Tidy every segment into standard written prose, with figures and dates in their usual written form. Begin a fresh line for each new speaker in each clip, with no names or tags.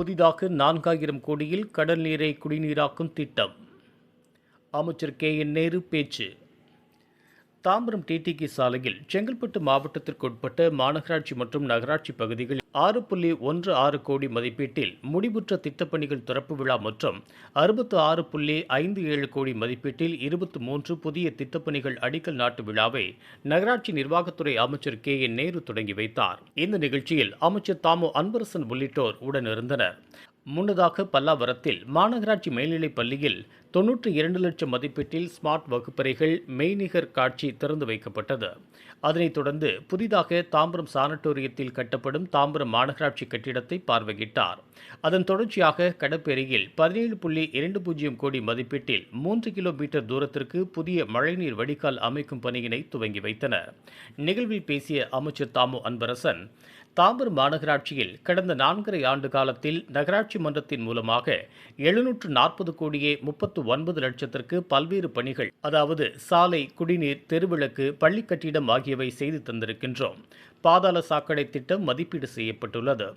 புதிதாக 4000 கோடியில் கடல் நீரை குடிநீராக்கும் திட்டம். அமைச்சர் KN நேரு பேச்சு. தாம்பரம் டிடிகே சாலையில் செங்கல்பட்டு மாவட்டத்திற்குட்பட்ட மாநகராட்சி மற்றும் நகராட்சி பகுதிகளில் 6.16 கோடி மதிப்பீட்டில் முடிவுற்ற திட்டப்பணிகள் திறப்பு விழா மற்றும் 66.57 கோடி மதிப்பீட்டில் 23 புதிய திட்டப்பணிகள் அடிக்கல் நாட்டு விழாவை நகராட்சி நிர்வாகத்துறை அமைச்சர் KN நேரு தொடங்கி வைத்தார். இந்த நிகழ்ச்சியில் அமைச்சர் தாமு அன்பரசன் உள்ளிட்டோர் உடனிருந்தனர். முன்னதாக பல்லாவரத்தில் மாநகராட்சி மேல்நிலைப் பள்ளியில் 92 லட்சம் மதிப்பீட்டில் ஸ்மார்ட் வகுப்பறைகள் மெய்நிகர் காட்சி திறந்து வைக்கப்பட்டது. அதனைத் தொடர்ந்து புதிதாக தாம்பரம் சானட்டோரியத்தில் கட்டப்படும் தாம்பரம் மாநகராட்சி கட்டிடத்தை பார்வையிட்டார். அதன் தொடர்ச்சியாக கடப்பேரியில் 17.20 கோடி மதிப்பீட்டில் 3 கிலோமீட்டர் தூரத்திற்கு புதிய மழைநீர் வடிகால் அமைக்கும் பணியினை துவங்கி வைத்தனர். நிகழ்வில் பேசிய அமைச்சர் தாமு அன்பரசன், தாம்பரம் மாநகராட்சியில் கடந்த 4.5 ஆண்டு காலத்தில் நகராட்சி மன்றத்தின் மூலமாக 740 கோடியே 39 லட்சத்திற்கு பல்வேறு பணிகள், அதாவது சாலை, குடிநீர், தெருவிளக்கு, பள்ளி கட்டிடம் ஆகியவை செய்து தந்திருக்கின்றோம். பாதாள சாக்கடை திட்டம் மதிப்பீடு செய்யப்பட்டுள்ளது.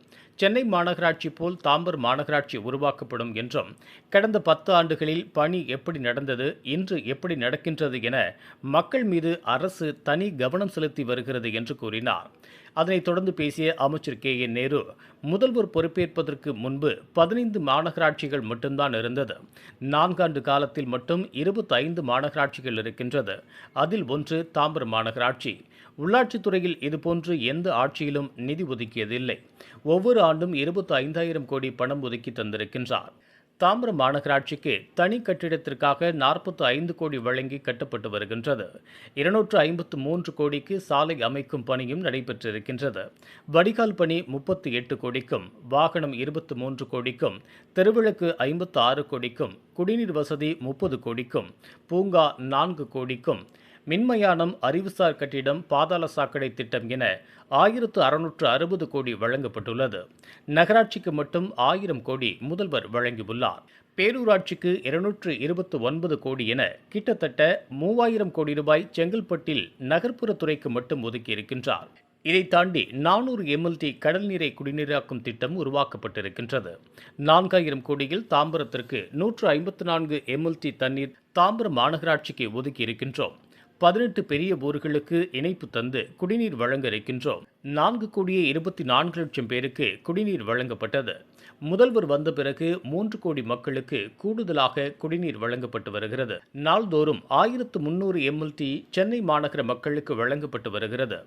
சென்னை மாநகராட்சி போல் தாம்பரம் மாநகராட்சி உருவாக்கப்படும் என்றும், கடந்த 10 ஆண்டுகளில் பணி எப்படி நடந்தது, இன்று எப்படி நடக்கின்றது என மக்கள் மீது அரசு தனி கவனம் செலுத்தி வருகிறது என்று கூறினார். அதனைத் தொடர்ந்து பேசிய அமைச்சர் KN நேரு, முதல்வர் பொறுப்பேற்பதற்கு முன்பு 15 மாநகராட்சிகள் மட்டும்தான் இருந்தது. 4 ஆண்டு காலத்தில் மட்டும் 25 மாநகராட்சிகள் இருக்கின்றது. அதில் ஒன்று தாம்பரம் மாநகராட்சி. உள்ளாட்சித்துறையில் இதுபோன்று எந்த ஆட்சியிலும் நிதி ஒதுக்கியதில்லை. ஒவ்வொரு ஆண்டும் 25,000 கோடி பணம் ஒதுக்கி தந்திருக்கின்றார். தாம்பரம் மாநகராட்சிக்கு தனி கட்டிடத்திற்காக 45 கோடி வழங்கி கட்டப்பட்டு வருகின்றது. 253 கோடிக்கு சாலை அமைக்கும் பணியும் நடைபெற்றிருக்கின்றது. வடிகால் பணி 38 கோடிக்கும், வாகனம் 23 கோடிக்கும், தெருவிளக்கு 56 கோடிக்கும், குடிநீர் வசதி 30 கோடிக்கும், பூங்கா 4 கோடிக்கும், மின்மயானம், அறிவுசார் கட்டிடம், பாதாள சாக்கடை திட்டம் என 1660 கோடி வழங்கப்பட்டுள்ளது. நகராட்சிக்கு மட்டும் 1000 கோடி முதல்வர் வழங்கியுள்ளார். பேரூராட்சிக்கு 229 கோடி என கிட்டத்தட்ட 3000 கோடி ரூபாய் செங்கல்பட்டில் நகர்ப்புறத்துறைக்கு மட்டும் ஒதுக்கியிருக்கின்றார். இதை தாண்டி 400 MLT கடல் நீரை குடிநீராக்கும் திட்டம் உருவாக்கப்பட்டிருக்கின்றது. 4000 கோடியில் தாம்பரத்திற்கு 154 MLT தண்ணீர் தாம்பரம் மாநகராட்சிக்கு ஒதுக்கி இருக்கின்றோம். 18 பெரிய ஊர்களுக்கு இணைப்பு தந்து குடிநீர் வழங்க இருக்கின்றோம். 4.24 லட்சம் பேருக்கு குடிநீர் வழங்கப்பட்டது. முதல்வர் வந்த பிறகு 3 கோடி மக்களுக்கு கூடுதலாக குடிநீர் வழங்கப்பட்டு வருகிறது. நாள்தோறும் 1300 MLT சென்னை மாநகர மக்களுக்கு வழங்கப்பட்டு வருகிறது.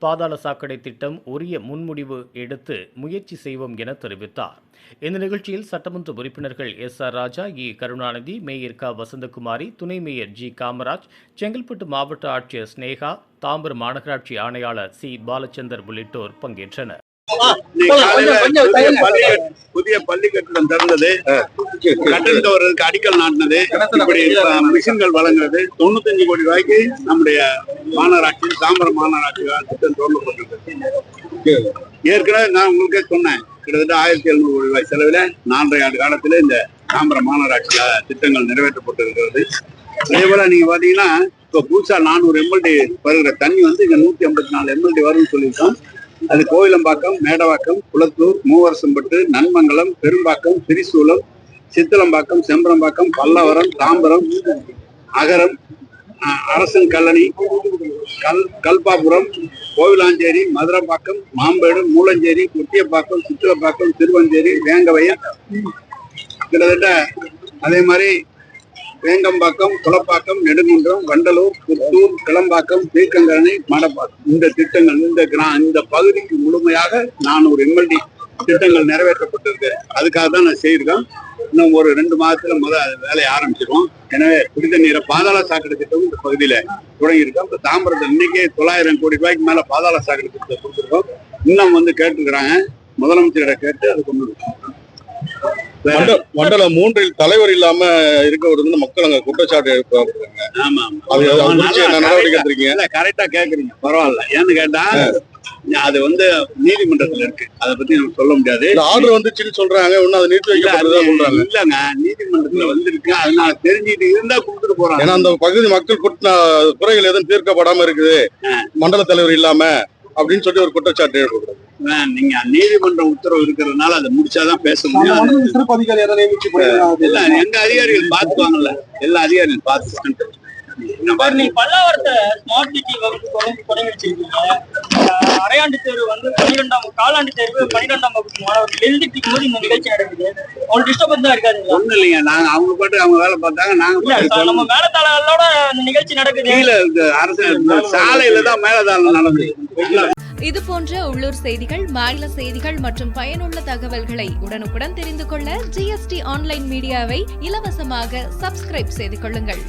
பாதாள சாக்கடை திட்டம் உரிய முன்முடிவு எடுத்து முயற்சி செய்வோம் என தெரிவித்தார். இந்த நிகழ்ச்சியில் சட்டமன்ற உறுப்பினர்கள் SR ராஜா, E Karunanidhi, mayor K Vasanthakumari, துணை மேயர் G காமராஜ், செங்கல்பட்டு மாவட்ட ஆட்சியர் ஸ்னேகா, தாம்பரம் மாநகராட்சி ஆணையாளர் C பாலச்சந்தர் உள்ளிட்டோர் பங்கேற்றனர்.
புதிய பள்ளி கட்டிடம் திறந்தது, கட்டணத்தை வருவதற்கு அடிக்கல் நாட்டினது, இப்படி மிஷின்கள் வழங்குறது, 95 கோடி ரூபாய்க்கு நம்முடைய மாநகராட்சி, தாம்பரம் மாநகராட்சி திட்டம் தொடங்கப்பட்டிருக்கு. ஏற்கனவே நான் உங்களுக்கே சொன்னேன், கிட்டத்தட்ட 1700 கோடி ரூபாய் செலவில் 4.5 ஆண்டு காலத்தில் இந்த தாம்பரம் மாநகராட்சி திட்டங்கள் நிறைவேற்றப்பட்டிருக்கிறது. அதே போல நீங்க பாத்தீங்கன்னா இப்போ புதுசா 400 MLT வருகிற தண்ணி வந்து இங்க 154 MLT வரும்னு சொல்லியிருக்கோம். அது கோயிலம்பாக்கம், மேடவாக்கம், குளத்தூர், மூவரசம்பட்டு, நன்மங்கலம், பெரும்பாக்கம், திரிசூலம், சித்தலம்பாக்கம், செம்பரம்பாக்கம், பல்லவரம், தாம்பரம், அகரம், அரசன் கல்லணி, கல்பாபுரம், கோவிலாஞ்சேரி, மதுரம்பாக்கம், மாம்பேடு, மூலஞ்சேரி, குட்டியப்பாக்கம், சித்திரப்பாக்கம், திருவஞ்சேரி, வேங்கவயல், கிட்டத்தட்ட அதே மாதிரி வேங்கம்பாக்கம், குளப்பாக்கம், நெடுங்குன்றம், வண்டலூர், புத்தூர், கிளம்பாக்கம், தீர்க்கங்கரணி, மடப்பாக்கம், இந்த திட்டங்கள் இந்த பகுதிக்கு முழுமையாக 400 MLT திட்டங்கள் நிறைவேற்றப்பட்டிருக்கு. அதுக்காக தான் நான் செய்திருக்கோம். இன்னும் ஒரு 2 மாதத்துல வேலையை ஆரம்பிச்சிருவோம். எனவே குடித நீரை பாதாள சாக்கடை திட்டம் இந்த பகுதியில தொடங்கியிருக்கோம். இப்போ தாம்பரத்தில் இன்னைக்கு 900 கோடி ரூபாய்க்கு மேல பாதாள சாக்கடை திட்டத்தை கொடுத்துருக்கோம். இன்னும் கேட்டுக்கிறாங்க, முதலமைச்சரை கேட்டு அதை கொண்டு இருக்கோம்.
மண்டலம் 3 தலைவர் இல்லாம இருக்க வருதுன்னு மக்கள் அங்க குற்றச்சாட்டு எழுப்புறாங்க.
ஆமா, கரெக்டா கேக்குறீங்க, பரவாயில்ல. ஏன்னு கேட்டா அது நீதிமன்றத்துல இருக்கு, அதை பத்தி நம்ம சொல்ல முடியாது.
ஆர்டர் வந்துச்சுன்னு சொல்றாங்க, இன்னும் அதை நிறுத்தி வைக்கிறதா சொல்றாங்க.
இல்லங்க, நீதிமன்றத்துல வந்திருக்கு, அதனால தெரிஞ்சுட்டு இருந்தா கொடுத்துட்டு போறாங்க.
ஏன்னா அந்த பகுதி மக்கள் குறைகள் எதுவும் தீர்க்கப்படாம இருக்குது மண்டல தலைவர் இல்லாம அப்படின்னு சொல்லி ஒரு குற்றச்சாட்டு எழுப்புறாங்க.
நீங்க நீதிமன்ற உத்தரவு இருக்கிறதுனால அதை முடிச்சாதான் பேச முடியும்.
சிறப்பு அதிகாரி யாராவது நியமிச்சு
இல்ல எங்க அதிகாரிகள் பாத்துக்குவாங்கல்ல, எல்லா அதிகாரிகள் பாத்துக்கிட்டு.
நீ பல்லாவரத்தை ஸ்மார்ட் சிட்டி தொடங்கி வச்சிருக்கீங்க. அரையாண்டு தேர்வு வந்து காலாண்டு தேர்வு 12ஆம் வகுப்பு மாணவர்கள் எழுதிட்டு இருக்கும்போது இந்த நிகழ்ச்சி நடக்குது. அவங்க டிஸ்டர்பன்ஸ் தான் இருக்காதுங்களா?
ஒண்ணு இல்லைங்க, நாங்க அவங்க பாட்டு அவங்க வேலை பார்த்தாங்க, நாங்க
நம்ம மேலதாளங்களோட இந்த நிகழ்ச்சி நடக்குது.
கீழே அரசு சாலையில தான் மேலதாளம் நடந்தது.
இது போன்ற உள்ளூர் செய்திகள், மாநில செய்திகள் மற்றும் பயனுள்ள தகவல்களை உடனுக்குடன் தெரிந்து கொள்ள GST ஆன்லைன் மீடியாவை இலவசமாக சப்ஸ்கிரைப் செய்து கொள்ளுங்கள்.